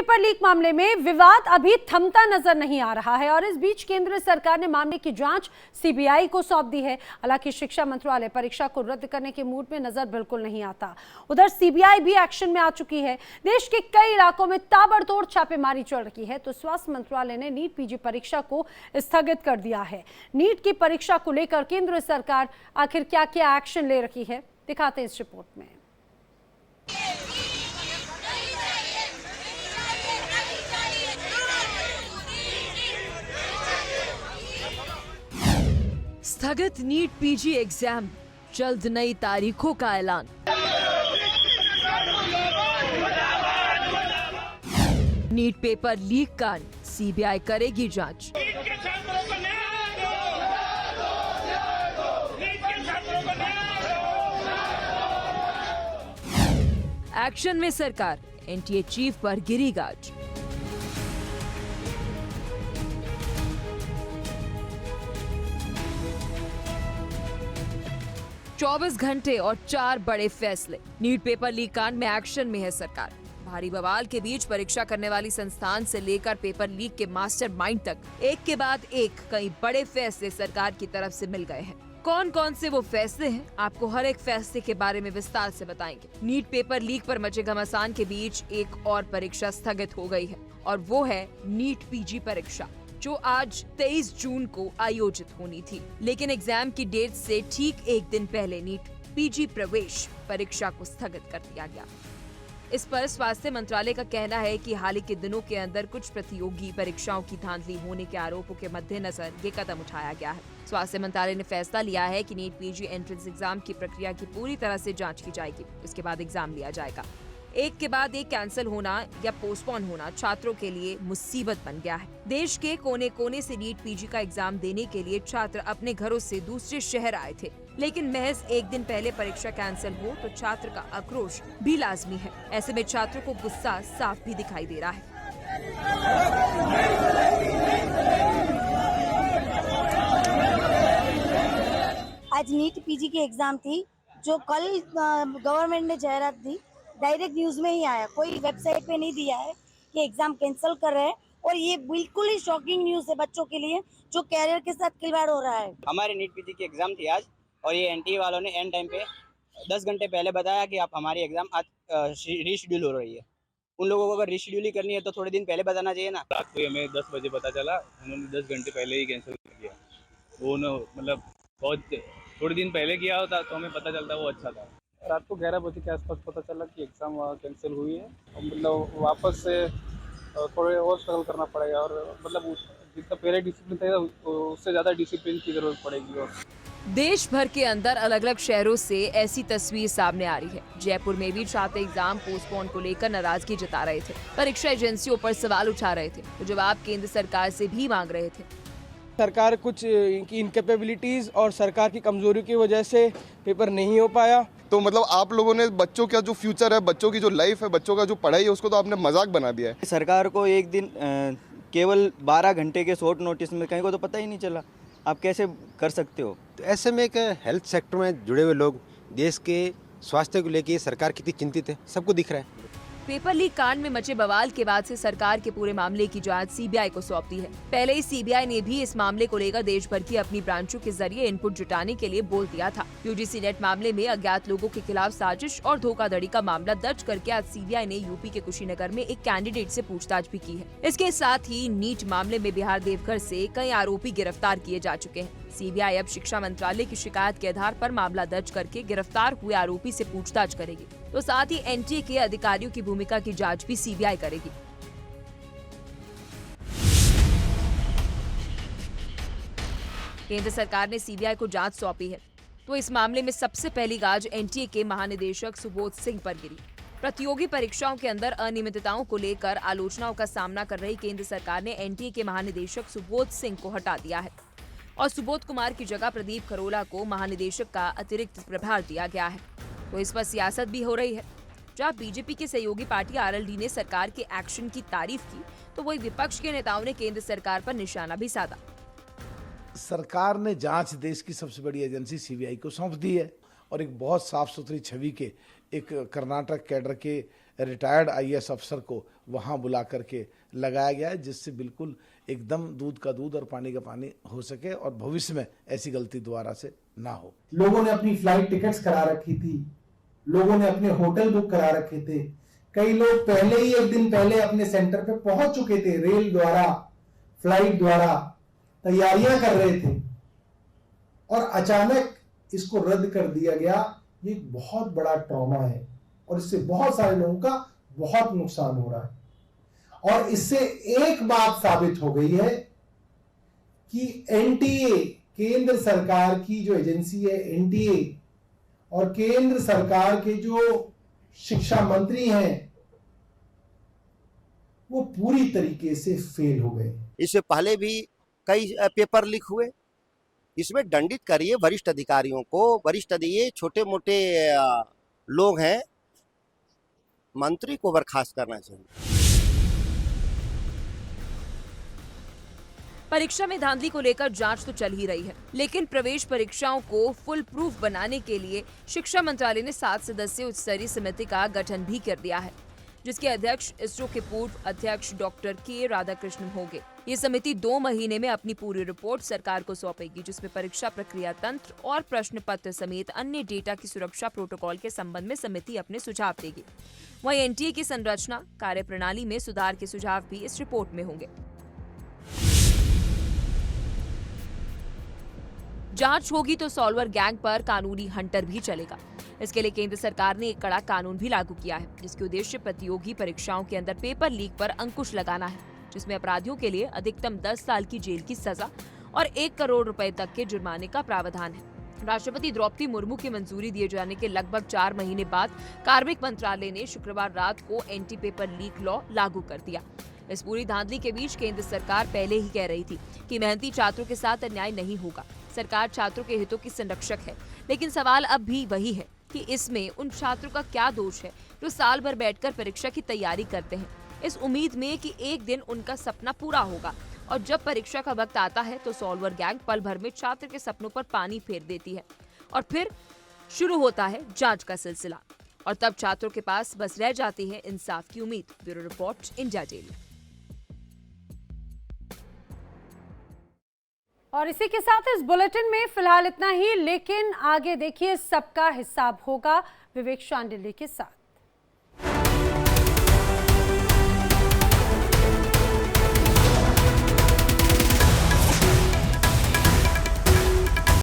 Paper leak मामले में विवाद अभी थमता नजर नहीं आ रहा है और इस बीच केंद्र सरकार ने मामले की जांच सीबीआई को सौंप दी है। हालांकि शिक्षा मंत्रालय परीक्षा को रद्द करने के मूड में नजर बिल्कुल नहीं आता। उधर सीबीआई भी एक्शन में आ चुकी है। देश के कई इलाकों में ताबड़तोड़ छापेमारी चल रही है तो स्वास्थ्य मंत्रालय ने नीट पीजी परीक्षा को स्थगित कर दिया है। नीट की परीक्षा को लेकर केंद्र सरकार आखिर क्या क्या एक्शन ले रही है, दिखाते हैं इस रिपोर्ट में। स्थगित नीट पीजी एग्जाम, जल्द नई तारीखों का ऐलान। नीट पेपर लीक कांड, सीबीआई करेगी जांच। एक्शन में सरकार, एनटीए चीफ पर गिरी गाज। चौबीस घंटे और 4 बड़े फैसले। नीट पेपर लीक कांड में एक्शन में है सरकार। भारी बवाल के बीच परीक्षा करने वाली संस्थान से लेकर पेपर लीक के मास्टरमाइंड तक एक के बाद एक कई बड़े फैसले सरकार की तरफ से मिल गए हैं। कौन कौन से वो फैसले हैं, आपको हर एक फैसले के बारे में विस्तार से बताएंगे। नीट पेपर लीक पर मचे घमासान के बीच एक और परीक्षा स्थगित हो गई है और वो है नीट पीजी परीक्षा, जो आज 23 जून को आयोजित होनी थी, लेकिन एग्जाम की डेट से ठीक एक दिन पहले नीट पीजी प्रवेश परीक्षा को स्थगित कर दिया गया। इस पर स्वास्थ्य मंत्रालय का कहना है कि हाल ही के दिनों के अंदर कुछ प्रतियोगी परीक्षाओं की धांधली होने के आरोपों के मद्देनजर ये कदम उठाया गया है। स्वास्थ्य मंत्रालय ने फैसला लिया है कि नीट पीजी एंट्रेंस एग्जाम की प्रक्रिया की पूरी तरह से जांच की जाएगी। इसके बाद एग्जाम लिया जाएगा। एक के बाद एक कैंसिल होना या पोस्टपोन होना छात्रों के लिए मुसीबत बन गया है। देश के कोने कोने से नीट पीजी का एग्जाम देने के लिए छात्र अपने घरों से दूसरे शहर आए थे, लेकिन महज एक दिन पहले परीक्षा कैंसिल हो तो छात्र का आक्रोश भी लाजमी है। ऐसे में छात्रों को गुस्सा साफ भी दिखाई दे रहा है। आज नीट पीजी की एग्जाम थी, जो कल गवर्नमेंट ने जाहिरात दी, डायरेक्ट न्यूज में ही आया, कोई वेबसाइट पे नहीं दिया है कि एग्जाम कैंसिल कर रहे हैं। और ये बिल्कुल ही शॉकिंग न्यूज है बच्चों के लिए, जो कैरियर के साथ खिलवाड़ हो रहा है। हमारे नीट पीजी की एग्जाम थी आज, और ये एनटीए वालों ने एंड टाइम पे 10 घंटे पहले बताया कि आप हमारी एग्जाम आज रीशेड्यूल हो रही है। उन लोगों को अगर रीशेड्यूल ही करनी है तो थोड़े दिन पहले बताना चाहिए ना। रात को हमें 10 बजे पता चला, उन्होंने 10 घंटे पहले ही कैंसिल कर दिया। वो मतलब बहुत थोड़े दिन पहले किया होता तो हमें पता चलता, वो अच्छा था। रात को 11 बजे के आसपास पता चला कि एग्ज़ाम कैंसिल हुई है। मतलब वापस से थोड़े और स्ट्रगल करना पड़ेगा और मतलब जितना पहले डिसिप्लिन था उससे ज़्यादा डिसिप्लिन की जरूरत पड़ेगी। और देश भर के अंदर अलग अलग शहरों से ऐसी तस्वीर सामने आ रही है। जयपुर में भी छात्र एग्जाम पोस्टपोन को लेकर नाराजगी जता रहे थे। परीक्षा एजेंसियों पर सवाल उठा रहे थे तो जवाब केंद्र सरकार से भी मांग रहे थे। सरकार कुछ इनकैपेबिलिटीज और सरकार की कमजोरी की वजह से पेपर नहीं हो पाया। तो मतलब आप लोगों ने बच्चों का जो फ्यूचर है, बच्चों की जो लाइफ है, बच्चों का जो पढ़ाई है, उसको तो आपने मजाक बना दिया है। सरकार को एक दिन केवल 12 घंटे के शॉर्ट नोटिस में कहीं को तो पता ही नहीं चला, आप कैसे कर सकते हो। तो ऐसे में एक हेल्थ सेक्टर में जुड़े हुए लोग देश के स्वास्थ्य को लेकर सरकार कितनी चिंतित है, सबको दिख रहा है। पेपर लीक कांड में मचे बवाल के बाद से सरकार के पूरे मामले की जांच सीबीआई को सौंप दी है। पहले ही सीबीआई ने भी इस मामले को लेकर देश भर की अपनी ब्रांचों के जरिए इनपुट जुटाने के लिए बोल दिया था। यूजीसी नेट मामले में अज्ञात लोगों के खिलाफ साजिश और धोखाधड़ी का मामला दर्ज करके आज सीबीआई ने यूपी के कुशीनगर में एक कैंडिडेट से पूछताछ भी की है। इसके साथ ही नीट मामले में बिहार देवघर से कई आरोपी गिरफ्तार किए जा चुके हैं। सीबीआई अब शिक्षा मंत्रालय की शिकायत के आधार पर मामला दर्ज करके गिरफ्तार हुए आरोपी से पूछताछ करेगी, तो साथ ही एनटीए के अधिकारियों की भूमिका की जांच भी सीबीआई करेगी। केंद्र सरकार ने सीबीआई को जांच सौंपी है, तो इस मामले में सबसे पहली गाज एनटीए के महानिदेशक सुबोध सिंह पर गिरी। प्रतियोगी परीक्षाओं के अंदर अनियमितताओं को लेकर आलोचनाओं का सामना कर रही केंद्र सरकार ने एनटीए के महानिदेशक सुबोध सिंह को हटा दिया है और सुबोध कुमार की जगह प्रदीप खरोला को महानिदेशक का अतिरिक्त प्रभार दिया गया है। तो इस पर सियासत भी हो रही है। जहां बीजेपी के सहयोगी पार्टी आरएलडी ने सरकार के एक्शन की तारीफ की, तो वही विपक्ष के नेताओं ने केंद्र सरकार पर निशाना भी साधा। सरकार ने जांच देश की सबसे बड़ी एजेंसी सीबीआई को सौंप दी है और एक बहुत साफ सुथरी छवि के एक कर्नाटक कैडर के रिटायर्ड आईएएस अफसर को वहाँ बुला करके लगाया गया है, जिससे बिल्कुल एकदम दूध का दूध और पानी का पानी हो सके और भविष्य में ऐसी गलती दोबारा से ना हो। लोगों ने अपनी फ्लाइट टिकट्स करा रखी थी, लोगों ने अपने होटल बुक करा रखे थे, कई लोग पहले ही एक दिन पहले अपने सेंटर पे पहुंच चुके थे, रेल द्वारा फ्लाइट द्वारा तैयारियां कर रहे थे और अचानक इसको रद्द कर दिया गया। ये एक बहुत बड़ा ट्रॉमा है और इससे बहुत सारे लोगों का बहुत नुकसान हो रहा है। और इससे एक बात साबित हो गई है कि एनटीए, केंद्र सरकार की जो एजेंसी है एनटीए, और केंद्र सरकार के जो शिक्षा मंत्री हैं वो पूरी तरीके से फेल हो गए। इससे पहले भी कई पेपर लीक हुए। इसमें दंडित करिए वरिष्ठ अधिकारियों को। ये छोटे मोटे लोग हैं, मंत्री को बर्खास्त करना चाहिए। परीक्षा में धांधली को लेकर जांच तो चल ही रही है, लेकिन प्रवेश परीक्षाओं को फुल प्रूफ बनाने के लिए शिक्षा मंत्रालय ने 7 सदस्यीय उच्च स्तरीय समिति का गठन भी कर दिया है, जिसके अध्यक्ष इसरो के पूर्व अध्यक्ष डॉक्टर के राधाकृष्णन होंगे। ये समिति 2 महीने में अपनी पूरी रिपोर्ट सरकार को सौंपेगी, जिसमें परीक्षा प्रक्रिया तंत्र और प्रश्न पत्र समेत अन्य डेटा की सुरक्षा प्रोटोकॉल के संबंध में समिति अपने सुझाव देगी। वहीं एनटीए की संरचना, कार्यप्रणाली में सुधार के सुझाव भी इस रिपोर्ट में होंगे। जांच होगी तो सॉल्वर गैंग पर कानूनी हंटर भी चलेगा। इसके लिए केंद्र सरकार ने एक कड़ा कानून भी लागू किया है, जिसके उद्देश्य प्रतियोगी परीक्षाओं के अंदर पेपर लीक पर अंकुश लगाना है, जिसमें अपराधियों के लिए अधिकतम 10 साल की जेल की सजा और 1 करोड़ रुपए तक के जुर्माने का प्रावधान है। राष्ट्रपति द्रौपदी मुर्मू की मंजूरी दिए जाने के लगभग 4 महीने बाद कार्मिक मंत्रालय ने शुक्रवार रात को एंटी पेपर लीक लॉ लागू कर दिया। इस पूरी धांधली के बीच केंद्र सरकार पहले ही कह रही थी कि मेहनती छात्रों के साथ अन्याय नहीं होगा। सरकार छात्रों के हितों की संरक्षक है, लेकिन सवाल अब भी वही है कि इसमें उन छात्रों का क्या दोष है जो साल भर बैठकर परीक्षा की तैयारी करते हैं, इस उम्मीद में कि एक दिन उनका सपना पूरा होगा, और जब परीक्षा का वक्त आता है तो सॉल्वर गैंग पल भर में छात्र के सपनों पर पानी फेर देती है और फिर शुरू होता है जांच का सिलसिला, और तब छात्रों के पास बस रह जाती है इंसाफ की उम्मीद। Bureau report, India daily. और इसी के साथ इस बुलेटिन में फिलहाल इतना ही, लेकिन आगे देखिए सबका हिसाब होगा विवेक शांडिल्य के साथ।